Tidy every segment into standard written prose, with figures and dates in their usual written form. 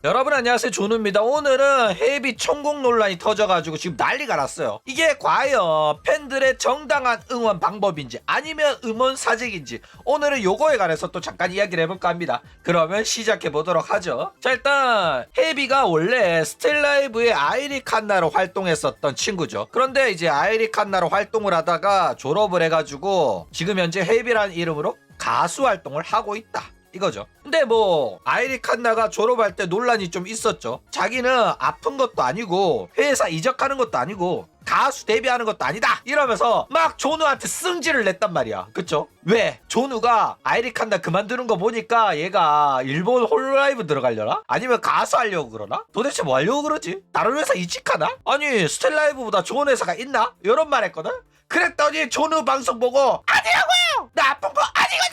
여러분 안녕하세요, 조누입니다. 오늘은 헤비 천공 논란이 터져가지고 지금 난리가 났어요. 이게 과연 팬들의 정당한 응원 방법인지 아니면 음원 사직인지 오늘은 요거에 관해서 또 잠깐 이야기를 해볼까 합니다. 그러면 시작해보도록 하죠. 자, 일단 헤비가 원래 스텔라이브의 아이리 칸나로 활동했었던 친구죠. 그런데 이제 아이리 칸나로 활동을 하다가 졸업을 해가지고 지금 현재 헤비라는 이름으로 가수 활동을 하고 있다, 이거죠. 근데 뭐 아이리 칸나가 졸업할 때 논란이 좀 있었죠. 자기는 아픈 것도 아니고 회사 이적하는 것도 아니고 가수 데뷔하는 것도 아니다 이러면서 막 조누한테 승질을 냈단 말이야. 그쵸? 왜? 조누가 아이리 칸나 그만두는 거 보니까 얘가 일본 홀라이브 들어가려나? 아니면 가수 하려고 그러나? 도대체 뭐 하려고 그러지? 다른 회사 이직하나? 아니 스텔라이브보다 좋은 회사가 있나? 이런 말 했거든? 그랬더니 조누 방송 보고 아니라고요! 나 아픈 거 아니거든!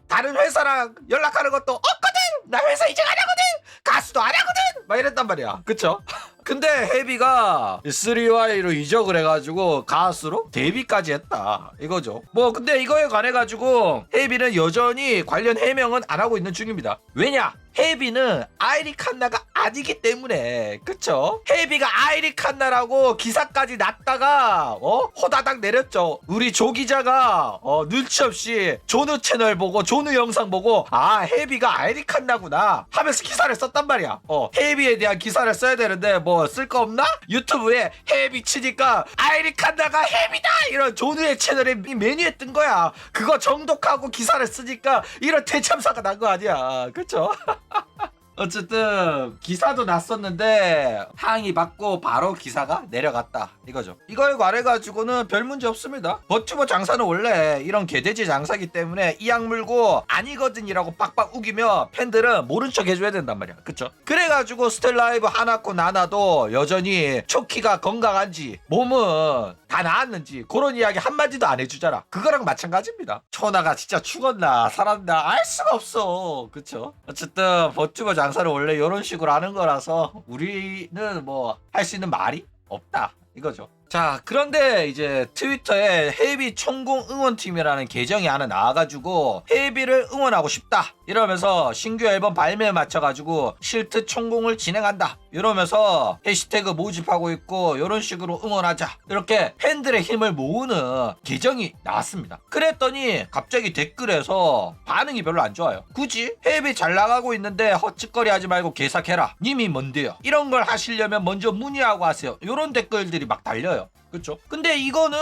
다른 회사랑 연락하는 것도 없거든! 나 회사 이직 안 하거든! 가수도 안 하거든! 막 이랬단 말이야. 그쵸? 근데 헤비가 3Y로 이적을 해가지고 가수로 데뷔까지 했다, 이거죠. 뭐 근데 이거에 관해가지고 헤비는 여전히 관련 해명은 안 하고 있는 중입니다. 왜냐? 헤비는 아이리 칸나가 아니기 때문에. 그쵸? 헤비가 아이리 칸나라고 기사까지 났다가 호다닥 내렸죠. 우리 조 기자가 눈치 없이 조누 채널 보고 조누 영상 보고 아 헤비가 아이리 칸나구나 하면서 기사를 썼단 말이야. 헤비에 대한 기사를 써야 되는데 뭐 쓸 거 없나? 유튜브에 헤비 치니까 아이리 칸나가 헤비다 이런 조누의 채널에 메뉴에 뜬 거야. 그거 정독하고 기사를 쓰니까 이런 대참사가 난 거 아니야. 그쵸? 어쨌든 기사도 났었는데 항의 받고 바로 기사가 내려갔다, 이거죠. 이거에 관해가지고는 별 문제 없습니다. 버튜버 장사는 원래 이런 개돼지 장사기 때문에 이 약 물고 아니거든 이라고 빡빡 우기며 팬들은 모른 척 해줘야 된단 말이야. 그쵸? 그래가지고 스텔라이브 하나코 나나도 여전히 초키가 건강한지 몸은 다 나았는지 그런 이야기 한마디도 안 해주잖아. 그거랑 마찬가지입니다. 초나가 진짜 죽었나 살았나 알 수가 없어. 그쵸? 어쨌든 버튜버 장사를 원래 이런 식으로 하는 거라서 우리는 뭐 할 수 있는 말이 없다, 이거죠. 자, 그런데 이제 트위터에 헤비 천공 응원팀이라는 계정이 하나 나와가지고 헤비를 응원하고 싶다 이러면서 신규 앨범 발매에 맞춰가지고 실트 천공을 진행한다 이러면서 해시태그 모집하고 있고 이런 식으로 응원하자 이렇게 팬들의 힘을 모으는 계정이 나왔습니다. 그랬더니 갑자기 댓글에서 반응이 별로 안 좋아요. 굳이 헤비 잘 나가고 있는데 헛짓거리 하지 말고 개사해라, 님이 뭔데요, 이런 걸 하시려면 먼저 문의하고 하세요, 이런 댓글들이 막 달려요. 그쵸? 근데 이거는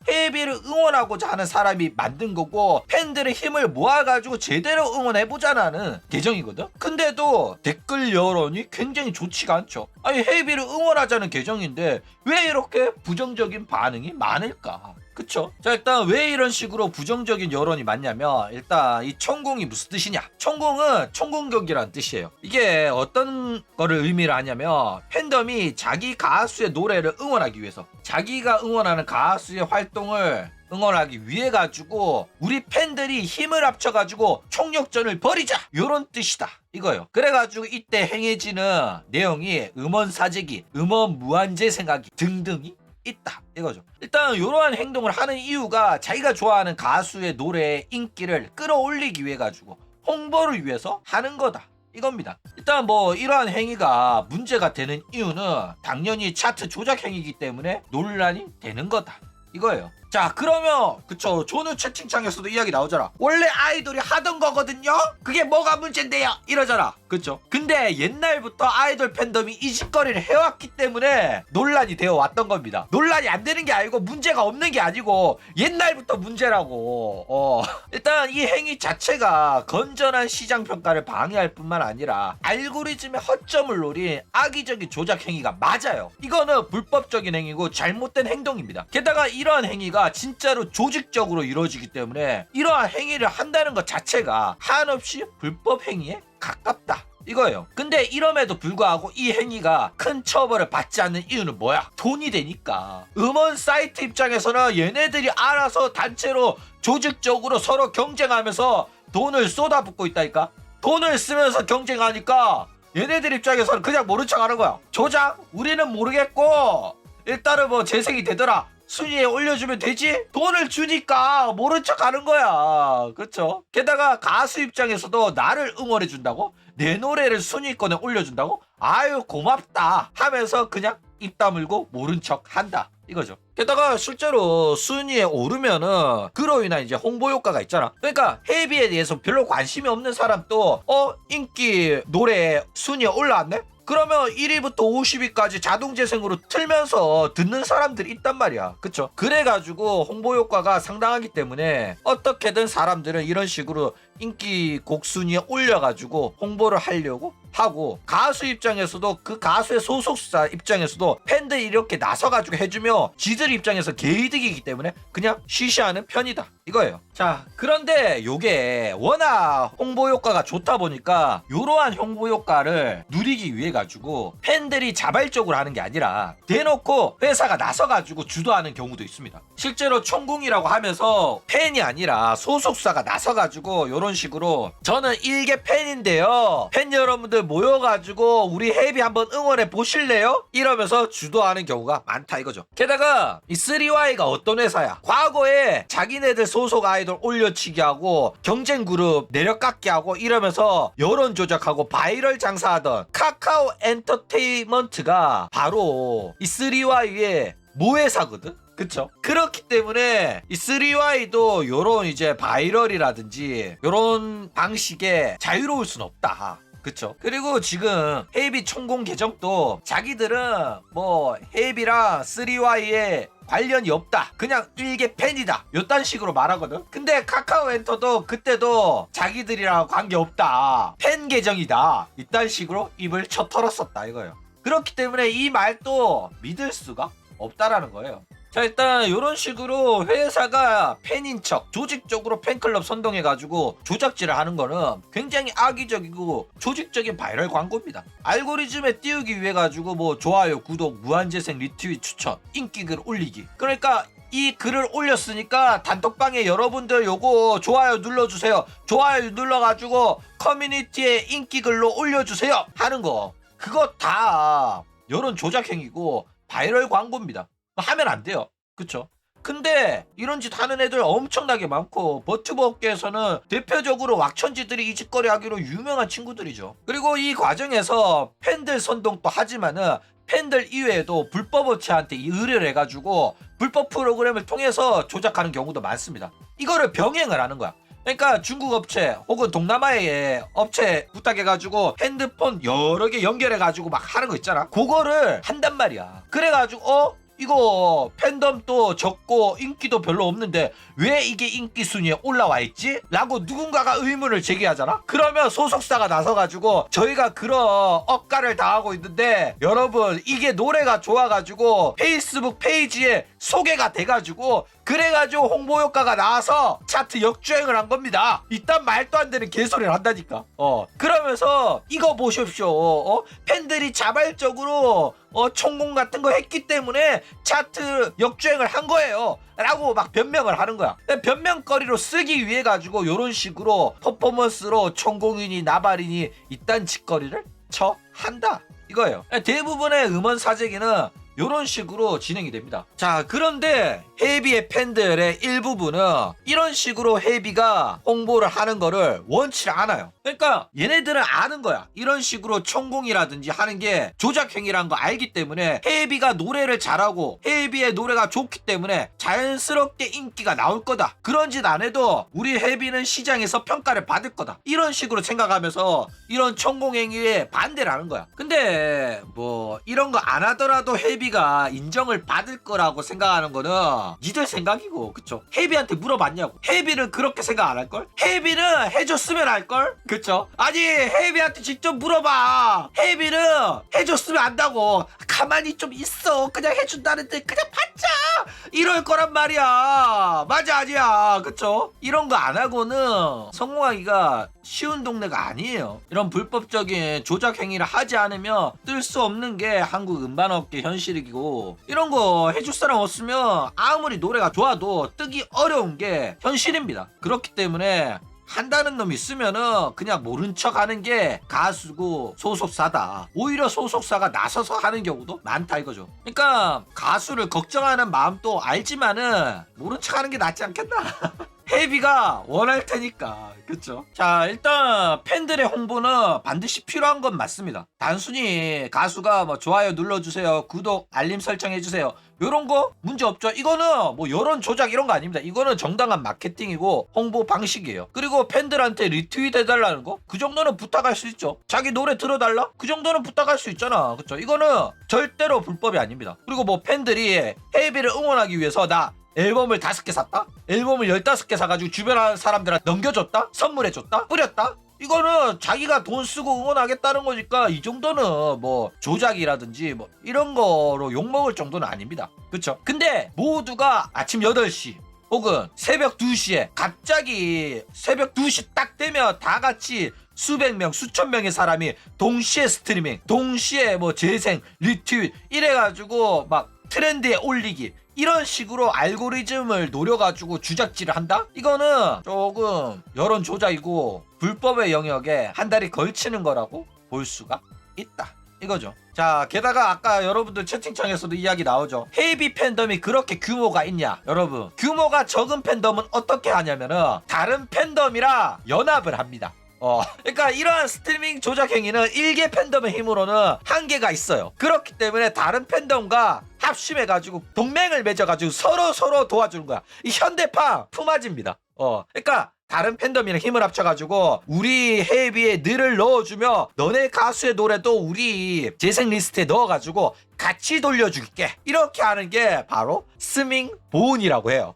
헤비를 응원하고자 하는 사람이 만든 거고 팬들의 힘을 모아가지고 제대로 응원해보자라는 계정이거든? 근데도 댓글 여론이 굉장히 좋지가 않죠. 아니 헤비를 응원하자는 계정인데 왜 이렇게 부정적인 반응이 많을까? 그쵸? 자, 일단 왜 이런 식으로 부정적인 여론이 많냐면 일단 이 천공이 무슨 뜻이냐? 천공은 천공격이라는 뜻이에요. 이게 어떤 거를 의미를 하냐면 팬덤이 자기 가수의 노래를 응원하기 위해서 자기가 응원하는 가수의 활동을 응원하기 위해 가지고 우리 팬들이 힘을 합쳐가지고 총력전을 벌이자 요런 뜻이다, 이거요. 그래가지고 이때 행해지는 내용이 음원 사재기, 음원 무한재 생각이 등등이 있다, 이거죠. 일단 이러한 행동을 하는 이유가 자기가 좋아하는 가수의 노래의 인기를 끌어올리기 위해 가지고 홍보를 위해서 하는 거다, 이겁니다. 일단 뭐 이러한 행위가 문제가 되는 이유는 당연히 차트 조작 행위이기 때문에 논란이 되는 거다, 이거예요. 자, 그러면 그쵸, 조누 채팅창에서도 이야기 나오잖아. 원래 아이돌이 하던 거거든요? 그게 뭐가 문제인데요? 이러잖아. 그쵸? 근데 옛날부터 아이돌 팬덤이 이 짓거리를 해왔기 때문에 논란이 되어 왔던 겁니다. 논란이 안 되는 게 아니고 문제가 없는 게 아니고 옛날부터 문제라고. 일단 이 행위 자체가 건전한 시장 평가를 방해할 뿐만 아니라 알고리즘의 허점을 노린 악의적인 조작 행위가 맞아요. 이거는 불법적인 행위고 잘못된 행동입니다. 게다가 이러한 행위가 진짜로 조직적으로 이루어지기 때문에 이러한 행위를 한다는 것 자체가 한없이 불법 행위에 가깝다, 이거예요. 근데 이럼에도 불구하고 이 행위가 큰 처벌을 받지 않는 이유는 뭐야? 돈이 되니까. 음원 사이트 입장에서는 얘네들이 알아서 단체로 조직적으로 서로 경쟁하면서 돈을 쏟아붓고 있다니까. 돈을 쓰면서 경쟁하니까 얘네들 입장에서는 그냥 모른 척 하는 거야. 조작? 우리는 모르겠고 일단은 뭐 재생이 되더라, 순위에 올려주면 되지? 돈을 주니까 모른 척 하는 거야. 그렇죠? 게다가 가수 입장에서도 나를 응원해준다고? 내 노래를 순위권에 올려준다고? 아유 고맙다 하면서 그냥 입 다물고 모른 척 한다 이거죠. 게다가 실제로 순위에 오르면은 그로 인한 이제 홍보 효과가 있잖아. 그러니까 헤비에 대해서 별로 관심이 없는 사람도 인기 노래 순위에 올라왔네? 그러면 1위부터 50위까지 자동 재생으로 틀면서 듣는 사람들이 있단 말이야. 그쵸? 그래가지고 홍보 효과가 상당하기 때문에 어떻게든 사람들은 이런 식으로 인기 곡 순위에 올려가지고 홍보를 하려고 하고, 가수 입장에서도 그 가수의 소속사 입장에서도 팬들이 이렇게 나서가지고 해주면 지들 입장에서 개이득이기 때문에 그냥 쉬쉬하는 편이다 이거예요. 자, 그런데 요게 워낙 홍보 효과가 좋다 보니까 요러한 홍보 효과를 누리기 위해 가지고 팬들이 자발적으로 하는 게 아니라 대놓고 회사가 나서가지고 주도하는 경우도 있습니다. 실제로 총궁이라고 하면서 팬이 아니라 소속사가 나서가지고 요런 식으로 저는 일개 팬인데요, 팬 여러분들 모여가지고 우리 헤비 한번 응원해 보실래요? 이러면서 주도하는 경우가 많다 이거죠. 게다가 이 3Y가 어떤 회사야? 과거에 자기네들 소속 아이돌 올려치기 하고 경쟁 그룹 내려깎기 하고 이러면서 여론 조작하고 바이럴 장사하던 카카오 엔터테인먼트가 바로 이 3Y의 모회사거든? 그쵸? 그렇기 때문에 이 3Y도 요런 이제 바이럴이라든지 요런 방식에 자유로울 순 없다. 그쵸? 그리고 지금 헤이비 총공 계정도 자기들은 뭐 헤이비랑 3Y에 관련이 없다, 그냥 일개 팬이다, 요딴 식으로 말하거든. 근데 카카오 엔터도 그때도 자기들이랑 관계없다, 팬 계정이다, 이딴 식으로 입을 쳐 털었었다 이거예요. 그렇기 때문에 이 말도 믿을 수가 없다라는 거예요. 자, 일단 이런 식으로 회사가 팬인 척 조직적으로 팬클럽 선동해가지고 조작질을 하는 거는 굉장히 악의적이고 조직적인 바이럴 광고입니다. 알고리즘에 띄우기 위해 가지고 뭐 좋아요, 구독, 무한재생, 리트윗, 추천, 인기글 올리기. 그러니까 이 글을 올렸으니까 단톡방에 여러분들 요거 좋아요 눌러주세요, 좋아요 눌러가지고 커뮤니티에 인기글로 올려주세요 하는 거, 그거 다 이런 조작행위고 바이럴 광고입니다. 하면 안 돼요. 그쵸? 근데 이런 짓 하는 애들 엄청나게 많고, 버튜버 업계에서는 대표적으로 왁천지들이 이 짓거리 하기로 유명한 친구들이죠. 그리고 이 과정에서 팬들 선동도 하지만은 팬들 이외에도 불법 업체한테 의뢰를 해가지고 불법 프로그램을 통해서 조작하는 경우도 많습니다. 이거를 병행을 하는 거야. 그러니까 중국 업체 혹은 동남아의 업체 부탁해가지고 핸드폰 여러 개 연결해가지고 막 하는 거 있잖아. 그거를 한단 말이야. 그래가지고 이거 팬덤도 적고 인기도 별로 없는데 왜 이게 인기 순위에 올라와 있지? 라고 누군가가 의문을 제기하잖아? 그러면 소속사가 나서가지고 저희가 그런 억가를 당하고 있는데 여러분 이게 노래가 좋아가지고 페이스북 페이지에 소개가 돼가지고 그래가지고 홍보 효과가 나와서 차트 역주행을 한 겁니다. 이딴 말도 안 되는 개소리를 한다니까. 그러면서 이거 보십시오. 팬들이 자발적으로 총공 같은 거 했기 때문에 차트 역주행을 한 거예요 라고 막 변명을 하는 거야. 변명거리로 쓰기 위해 가지고 요런 식으로 퍼포먼스로 총공이니 나발이니 이딴 짓거리를 한다 이거예요. 대부분의 음원 사재기는 요런 식으로 진행이 됩니다. 자, 그런데 헤이비의 팬들의 일부분은 이런 식으로 헤이비가 홍보를 하는 거를 원치 않아요. 그러니까 얘네들은 아는 거야. 이런 식으로 총공이라든지 하는 게 조작행위라는 거 알기 때문에 헤이비가 노래를 잘하고 헤이비의 노래가 좋기 때문에 자연스럽게 인기가 나올 거다, 그런 짓 안 해도 우리 헤이비는 시장에서 평가를 받을 거다, 이런 식으로 생각하면서 이런 총공행위에 반대를 하는 거야. 근데 뭐 이런 거 안 하더라도 헤이비가 인정을 받을 거라고 생각하는 거는 니들 생각이고, 그쵸? 헤이비한테 물어봤냐고. 헤이비는 그렇게 생각 안 할걸? 헤이비는 해줬으면 할걸? 그쵸? 아니 헤이비한테 직접 물어봐. 헤이비는 해줬으면 안다고. 가만히 좀 있어, 그냥 해준다는데 그냥 받자, 이럴 거란 말이야. 맞아 아니야? 그쵸? 이런 거 안 하고는 성공하기가 쉬운 동네가 아니에요. 이런 불법적인 조작 행위를 하지 않으면 뜰 수 없는 게 한국 음반업계 현실이고, 이런 거 해줄 사람 없으면 아무리 노래가 좋아도 뜨기 어려운 게 현실입니다. 그렇기 때문에 한다는 놈 있으면은 그냥 모른 척 하는 게 가수고 소속사다. 오히려 소속사가 나서서 하는 경우도 많다 이거죠. 그러니까 가수를 걱정하는 마음도 알지만은 모른 척 하는 게 낫지 않겠나? 헤비가 원할 테니까. 그쵸? 자, 일단 팬들의 홍보는 반드시 필요한 건 맞습니다. 단순히 가수가 뭐 좋아요 눌러주세요, 구독 알림 설정해주세요, 요런 거 문제 없죠. 이거는 뭐 여론 조작 이런 거 아닙니다. 이거는 정당한 마케팅이고 홍보 방식이에요. 그리고 팬들한테 리트윗 해달라는 거, 그 정도는 부탁할 수 있죠. 자기 노래 들어달라? 그 정도는 부탁할 수 있잖아. 그쵸? 이거는 절대로 불법이 아닙니다. 그리고 뭐 팬들이 헤이비를 응원하기 위해서 나 앨범을 5개 샀다? 앨범을 15개 사가지고 주변 사람들한테 넘겨줬다? 선물해줬다? 뿌렸다? 이거는 자기가 돈 쓰고 응원하겠다는 거니까 이 정도는 뭐 조작이라든지 뭐 이런 거로 욕먹을 정도는 아닙니다. 그쵸? 근데 모두가 아침 8시 혹은 새벽 2시에 갑자기 새벽 2시 딱 되면 다 같이 수백 명, 수천 명의 사람이 동시에 스트리밍, 동시에 뭐 재생, 리트윗 이래가지고 막 트렌드에 올리기, 이런 식으로 알고리즘을 노려가지고 주작질을 한다? 이거는 조금 여론 조작이고 불법의 영역에 한 달이 걸치는 거라고 볼 수가 있다 이거죠. 자, 게다가 아까 여러분들 채팅창에서도 이야기 나오죠. 헤이비 팬덤이 그렇게 규모가 있냐? 여러분, 규모가 적은 팬덤은 어떻게 하냐면은 다른 팬덤이랑 연합을 합니다. 그러니까 이러한 스트리밍 조작 행위는 일개 팬덤의 힘으로는 한계가 있어요. 그렇기 때문에 다른 팬덤과 합심해가지고 동맹을 맺어가지고 서로 도와주는 거야. 이 현대파 품앗입니다. 그러니까 다른 팬덤이랑 힘을 합쳐가지고 우리 헤이비에 늘을 넣어주며 너네 가수의 노래도 우리 재생 리스트에 넣어가지고 같이 돌려줄게. 이렇게 하는 게 바로 스밍 보온이라고 해요.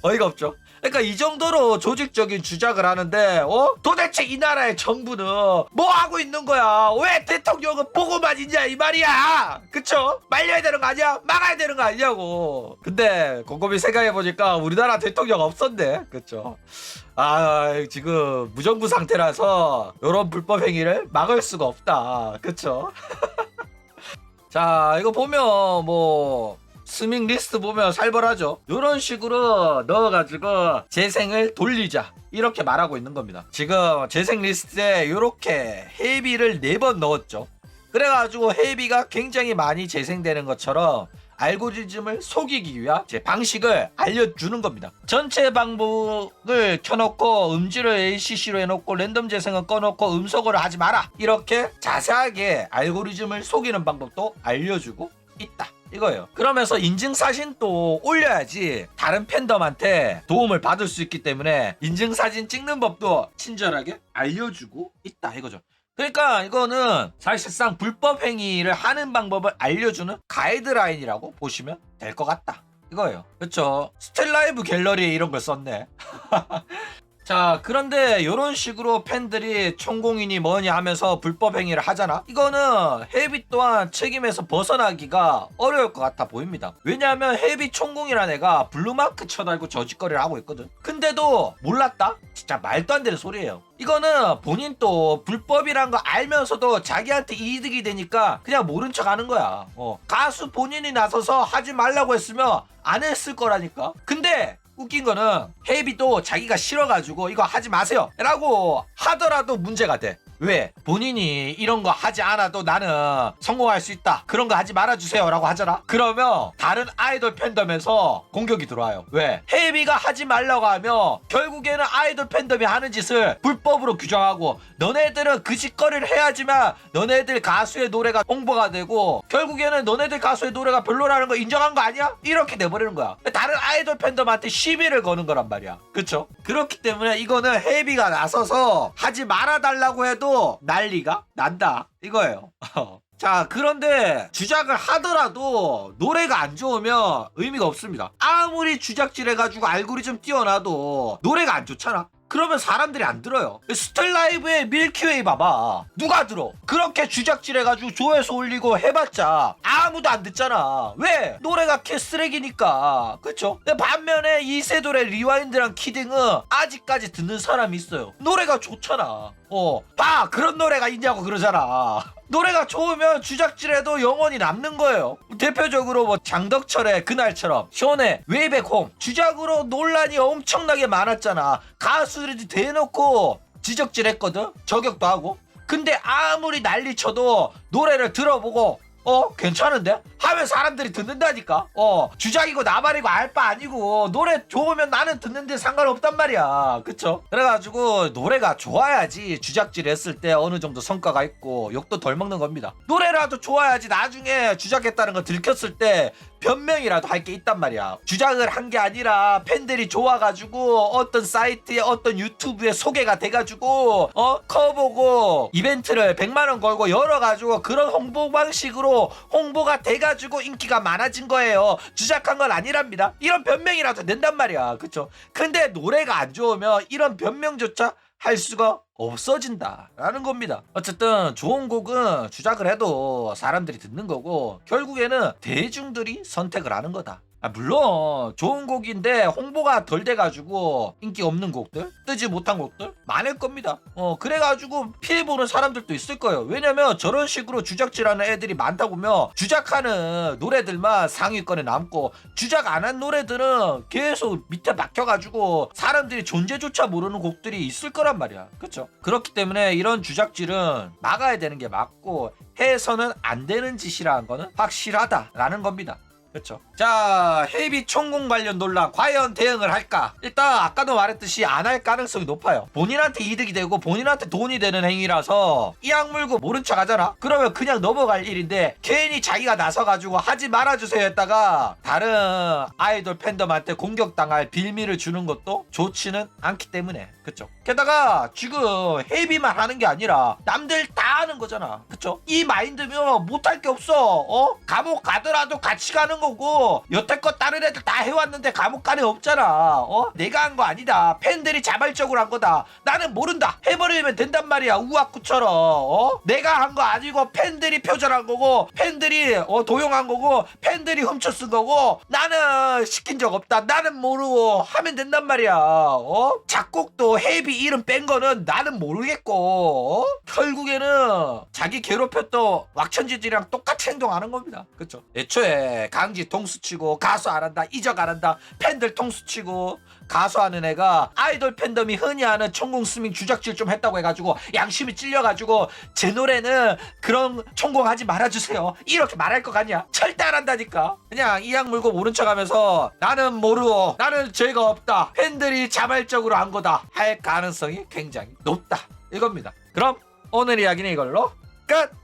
어이가 없죠. 그러니까 이 정도로 조직적인 주작을 하는데 도대체 이 나라의 정부는 뭐 하고 있는 거야? 왜 대통령은 보고만 있냐 이 말이야. 그쵸? 말려야 되는 거 아니야? 막아야 되는 거 아니냐고. 근데 곰곰이 생각해보니까 우리나라 대통령 없었네. 그쵸? 지금 무정부 상태라서 이런 불법 행위를 막을 수가 없다. 그쵸? 자, 이거 보면 뭐 스밍 리스트 보면 살벌하죠. 이런 식으로 넣어가지고 재생을 돌리자 이렇게 말하고 있는 겁니다. 지금 재생 리스트에 이렇게 헤이비를 4번 넣었죠. 그래가지고 헤이비가 굉장히 많이 재생되는 것처럼 알고리즘을 속이기 위한 제 방식을 알려주는 겁니다. 전체 방법을 켜놓고 음질을 ACC로 해놓고 랜덤 재생은 꺼놓고 음소거를 하지 마라, 이렇게 자세하게 알고리즘을 속이는 방법도 알려주고 있다 이거예요. 그러면서 인증사진도 올려야지 다른 팬덤한테 도움을 받을 수 있기 때문에 인증사진 찍는 법도 친절하게 알려주고 있다 이거죠. 그러니까 이거는 사실상 불법 행위를 하는 방법을 알려주는 가이드라인이라고 보시면 될 것 같다 이거예요. 그렇죠? 스텔라이브 갤러리에 이런 걸 썼네. 자, 그런데 이런 식으로 팬들이 총공인이 뭐냐 하면서 불법 행위를 하잖아. 이거는 헤이비 또한 책임에서 벗어나기가 어려울 것 같아 보입니다. 왜냐하면 헤이비 총공이라는 애가 블루마크 쳐달고 저짓거리를 하고 있거든. 근데도 몰랐다? 진짜 말도 안 되는 소리예요. 이거는 본인 또 불법이란 거 알면서도 자기한테 이득이 되니까 그냥 모른 척 하는 거야. 가수 본인이 나서서 하지 말라고 했으면 안 했을 거라니까. 근데 웃긴 거는 헤이비도 자기가 싫어가지고 이거 하지 마세요 라고 하더라도 문제가 돼. 왜? 본인이 이런 거 하지 않아도 나는 성공할 수 있다, 그런 거 하지 말아주세요 라고 하잖아. 그러면 다른 아이돌 팬덤에서 공격이 들어와요. 왜? 헤이비가 하지 말라고 하면 결국에는 아이돌 팬덤이 하는 짓을 불법으로 규정하고 너네들은 그 짓거리를 해야지만 너네들 가수의 노래가 홍보가 되고 결국에는 너네들 가수의 노래가 별로라는 거 인정한 거 아니야? 이렇게 돼버리는 거야. 다른 아이돌 팬덤한테 시비를 거는 거란 말이야. 그쵸? 그렇기 때문에 이거는 헤이비가 나서서 하지 말아달라고 해도 난리가 난다 이거예요. 자, 그런데 주작을 하더라도 노래가 안 좋으면 의미가 없습니다. 아무리 주작질 해가지고 알고리즘 띄워놔도 노래가 안 좋잖아. 그러면 사람들이 안 들어요. 스텔라이브의 밀키웨이 봐봐, 누가 들어? 그렇게 주작질 해가지고 조회수 올리고 해봤자 아무도 안 듣잖아. 왜? 노래가 개쓰레기니까. 그쵸? 반면에 이세돌의 리와인드랑 키딩은 아직까지 듣는 사람이 있어요. 노래가 좋잖아. 봐 그런 노래가 있냐고 그러잖아. 노래가 좋으면 주작질해도 영원히 남는 거예요. 대표적으로 뭐 장덕철의 그날처럼, 쇼네 웨이백홈 주작으로 논란이 엄청나게 많았잖아. 가수들이 대놓고 지적질했거든. 저격도 하고. 근데 아무리 난리쳐도 노래를 들어보고 괜찮은데? 하면 사람들이 듣는다니까. 주작이고 나발이고 알 바 아니고 노래 좋으면 나는 듣는데 상관없단 말이야. 그쵸? 그래가지고 노래가 좋아야지 주작질 했을 때 어느 정도 성과가 있고 욕도 덜 먹는 겁니다. 노래라도 좋아야지 나중에 주작했다는 거 들켰을 때 변명이라도 할 게 있단 말이야. 주작을 한 게 아니라 팬들이 좋아가지고 어떤 사이트에 어떤 유튜브에 소개가 돼가지고 커보고 이벤트를 100만원 걸고 열어가지고 그런 홍보 방식으로 홍보가 돼가지고 인기가 많아진 거예요. 주작한 건 아니랍니다. 이런 변명이라도 된단 말이야. 그쵸? 근데 노래가 안 좋으면 이런 변명조차 할 수가 없어진다라는 겁니다. 어쨌든 좋은 곡은 주작을 해도 사람들이 듣는 거고 결국에는 대중들이 선택을 하는 거다. 물론 좋은 곡인데 홍보가 덜 돼가지고 인기 없는 곡들, 뜨지 못한 곡들 많을 겁니다. 그래가지고 피해보는 사람들도 있을 거예요. 왜냐면 저런 식으로 주작질하는 애들이 많다 보면 주작하는 노래들만 상위권에 남고 주작 안 한 노래들은 계속 밑에 박혀가지고 사람들이 존재조차 모르는 곡들이 있을 거란 말이야. 그쵸? 그렇기 때문에 이런 주작질은 막아야 되는 게 맞고 해서는 안 되는 짓이라는 거는 확실하다라는 겁니다. 그렇죠. 자, 헤비 총공 관련 논란 과연 대응을 할까? 일단 아까도 말했듯이 안 할 가능성이 높아요. 본인한테 이득이 되고 본인한테 돈이 되는 행위라서 이 악물고 모른 척 하잖아? 그러면 그냥 넘어갈 일인데 괜히 자기가 나서가지고 하지 말아주세요 했다가 다른 아이돌 팬덤한테 공격당할 빌미를 주는 것도 좋지는 않기 때문에. 그쵸? 게다가 지금 헤비만 하는 게 아니라 남들 다 하는 거잖아. 그쵸? 이 마인드면 못할 게 없어. 감옥 가더라도 같이 가는 거고 여태껏 다른 애들 다 해왔는데 감옥 가네 없잖아. 내가 한 거 아니다. 팬들이 자발적으로 한 거다. 나는 모른다. 해버리면 된단 말이야. 우아쿠처럼. 내가 한 거 아니고 팬들이 표절한 거고 팬들이 도용한 거고 팬들이 훔쳐 쓴 거고 나는 시킨 적 없다. 나는 모르고 하면 된단 말이야. 작곡도 헤비 이름 뺀 거는 나는 모르겠고 결국에는 자기 괴롭혔던 왁천지지랑 똑같이 행동하는 겁니다. 그쵸? 애초에 강지 통수치고 가수 안 한다 이적 안 한다 팬들 통수치고 가수하는 애가 아이돌 팬덤이 흔히 하는 천공 스밍 주작질 좀 했다고 해가지고 양심이 찔려가지고 제 노래는 그런 천공하지 말아주세요 이렇게 말할 것 같냐? 절대 안 한다니까. 그냥 이악 물고 모른 척하면서 나는 모르고 나는 죄가 없다 팬들이 자발적으로 한 거다 할 가능성이 굉장히 높다 이겁니다. 그럼 오늘 이야기는 이걸로 끝!